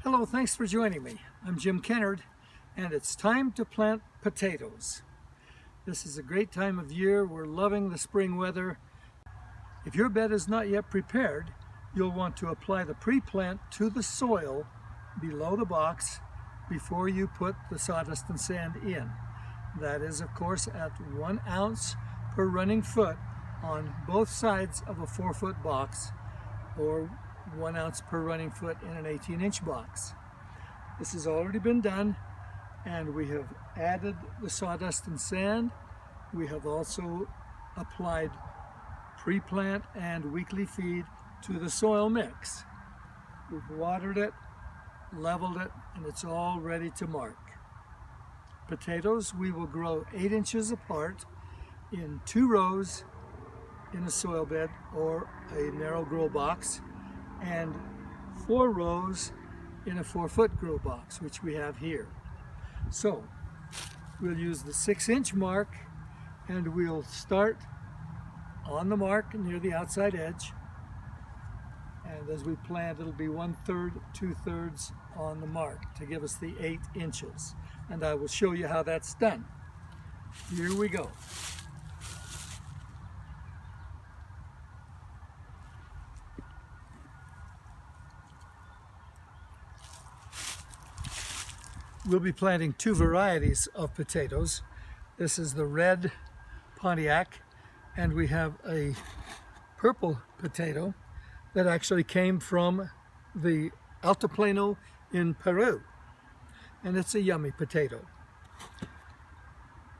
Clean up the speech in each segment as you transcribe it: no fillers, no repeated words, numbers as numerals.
Hello, thanks for joining me. I'm Jim Kennard, and it's time to plant potatoes. This is a great time of year. We're loving the spring weather. If your bed is not yet prepared, you'll want to apply the pre-plant to the soil below the box before you put the sawdust and sand in. That is, of course, at 1 ounce per running foot on both sides of a 4-foot box, or 1 ounce per running foot in an 18-inch box. This has already been done, and we have added the sawdust and sand. We have also applied pre-plant and weekly feed to the soil mix. We've watered it, leveled it, and it's all ready to mark. Potatoes we will grow 8 inches apart in 2 rows in a soil bed or a narrow grow box, and 4 rows in a 4-foot grow box, which we have here. So we'll use the 6-inch mark, and we'll start on the mark near the outside edge, and as we plant it'll be 1/3, 2/3 on the mark to give us the 8 inches, and I will show you how that's done. Here we go. We'll be planting 2 varieties of potatoes. This is the red Pontiac, and we have a purple potato that actually came from the Altiplano in Peru, and it's a yummy potato.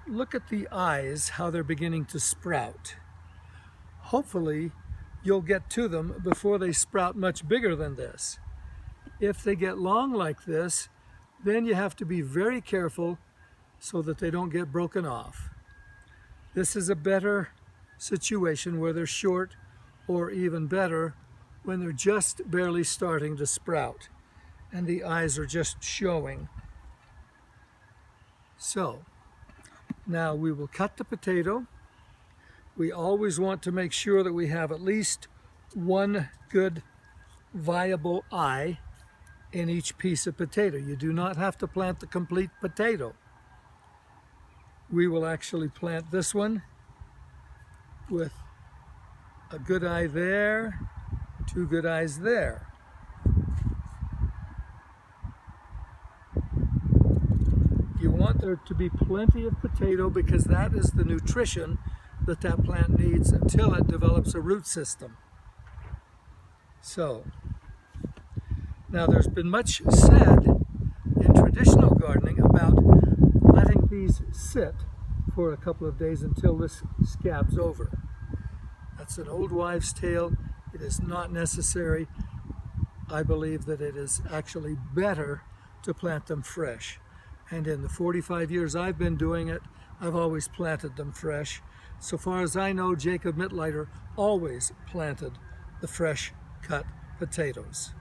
Look at the eyes, how they're beginning to sprout. Hopefully you'll get to them before they sprout much bigger than this. If they get long like this, then you have to be very careful so that they don't get broken off. This is a better situation where they're short, or even better when they're just barely starting to sprout and the eyes are just showing. So now we will cut the potato. We always want to make sure that we have at least 1 good viable eye in each piece of potato. You do not have to plant the complete potato. We will actually plant this one with a good eye there, 2 good eyes there. You want there to be plenty of potato because that is the nutrition that that plant needs until it develops a root system. So now, there's been much said in traditional gardening about letting these sit for a couple of days until this scabs over. That's an old wives' tale. It is not necessary. I believe that it is actually better to plant them fresh. And in the 45 years I've been doing it, I've always planted them fresh. So far as I know, Jacob Mittleider always planted the fresh cut potatoes.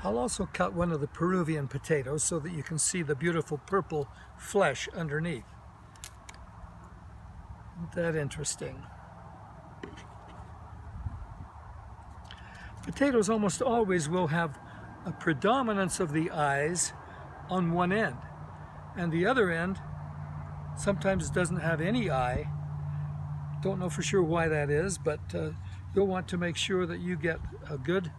I'll also cut one of the Peruvian potatoes so that you can see the beautiful purple flesh underneath. Isn't that interesting? Potatoes almost always will have a predominance of the eyes on one end, and the other end sometimes doesn't have any eye. Don't know for sure why that is, but you'll want to make sure that you get a good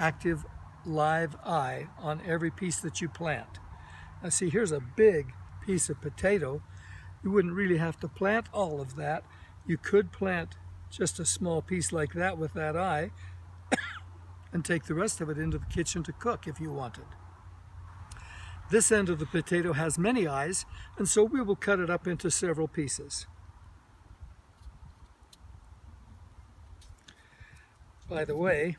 active live eye on every piece that you plant. Now see, here's a big piece of potato. You wouldn't really have to plant all of that. You could plant just a small piece like that with that eye and take the rest of it into the kitchen to cook if you wanted. This end of the potato has many eyes, and so we will cut it up into several pieces. By the way,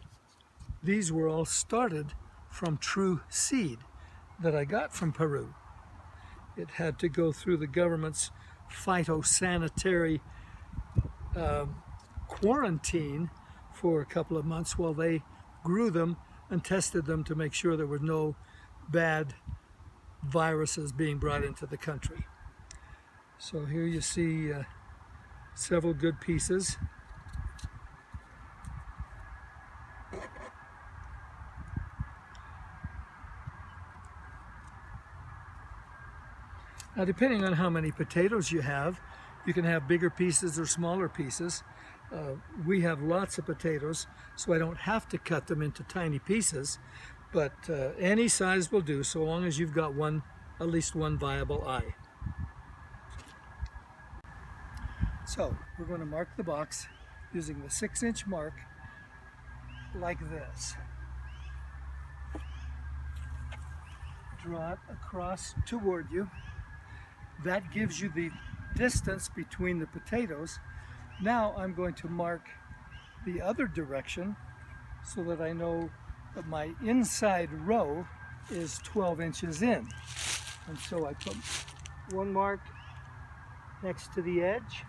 these were all started from true seed that I got from Peru. It had to go through the government's phytosanitary quarantine for a couple of months while they grew them and tested them to make sure there were no bad viruses being brought into the country. So here you see several good pieces. Now, depending on how many potatoes you can have bigger pieces or smaller pieces. We have lots of potatoes, so I don't have to cut them into tiny pieces, but any size will do, so long as you've got at least one viable eye. So we're going to mark the box using the 6-inch mark like this. Draw it across toward you. That gives you the distance between the potatoes. Now I'm going to mark the other direction so that I know that my inside row is 12 inches in. And so I put one mark next to the edge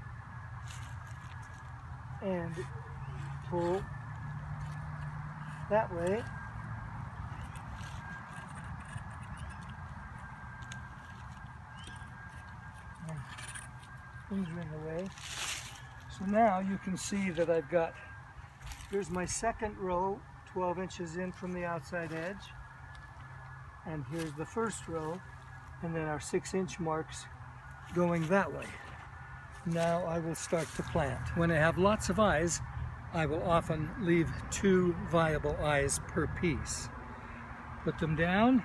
and pull that way. Things are in the way. So now you can see that here's my second row, 12 inches in from the outside edge. And here's the first row, and then our 6-inch marks going that way. Now I will start to plant. When I have lots of eyes, I will often leave 2 viable eyes per piece. Put them down,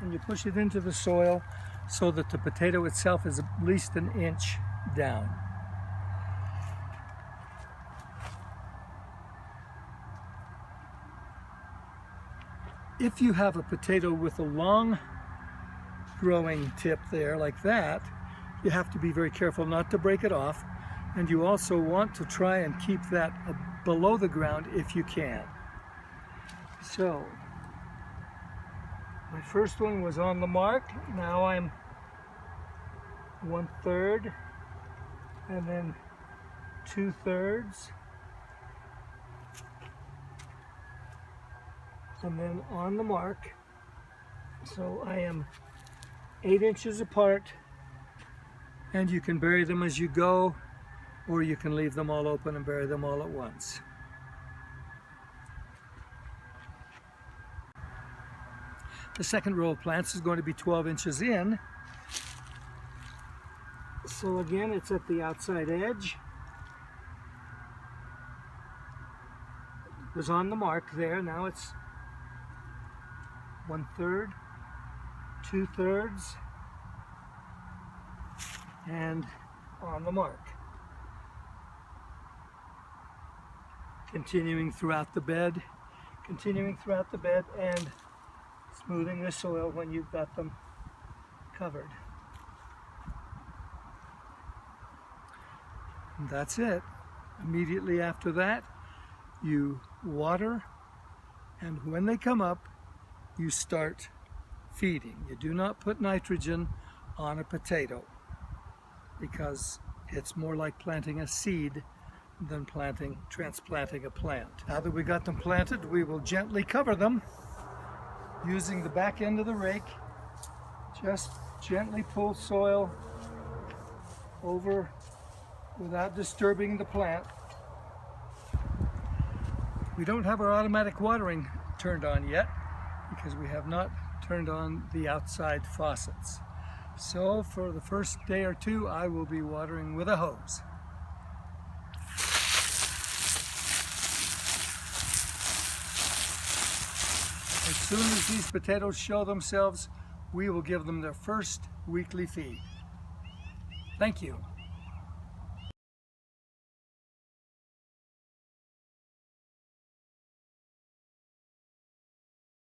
and you push it into the soil so that the potato itself is at least 1 inch down. If you have a potato with a long growing tip there like that, you have to be very careful not to break it off, and you also want to try and keep that below the ground if you can. So my first one was on the mark. Now I'm 1/3 and then 2/3 and then on the mark. So I am 8 inches apart, and you can bury them as you go, or you can leave them all open and bury them all at once. The second row of plants is going to be 12 inches in. So again, it's at the outside edge. It was on the mark there. Now it's 1/3, 2/3, and on the mark. Continuing throughout the bed, and smoothing the soil when you've got them covered. And that's it. Immediately after that, you water, and when they come up, you start feeding. You do not put nitrogen on a potato because it's more like planting a seed than transplanting a plant. Now that we got them planted, we will gently cover them using the back end of the rake. Just gently pull soil over without disturbing the plant. We don't have our automatic watering turned on yet because we have not turned on the outside faucets. So for the first day or two, I will be watering with a hose. As soon as these potatoes show themselves, we will give them their first weekly feed. Thank you.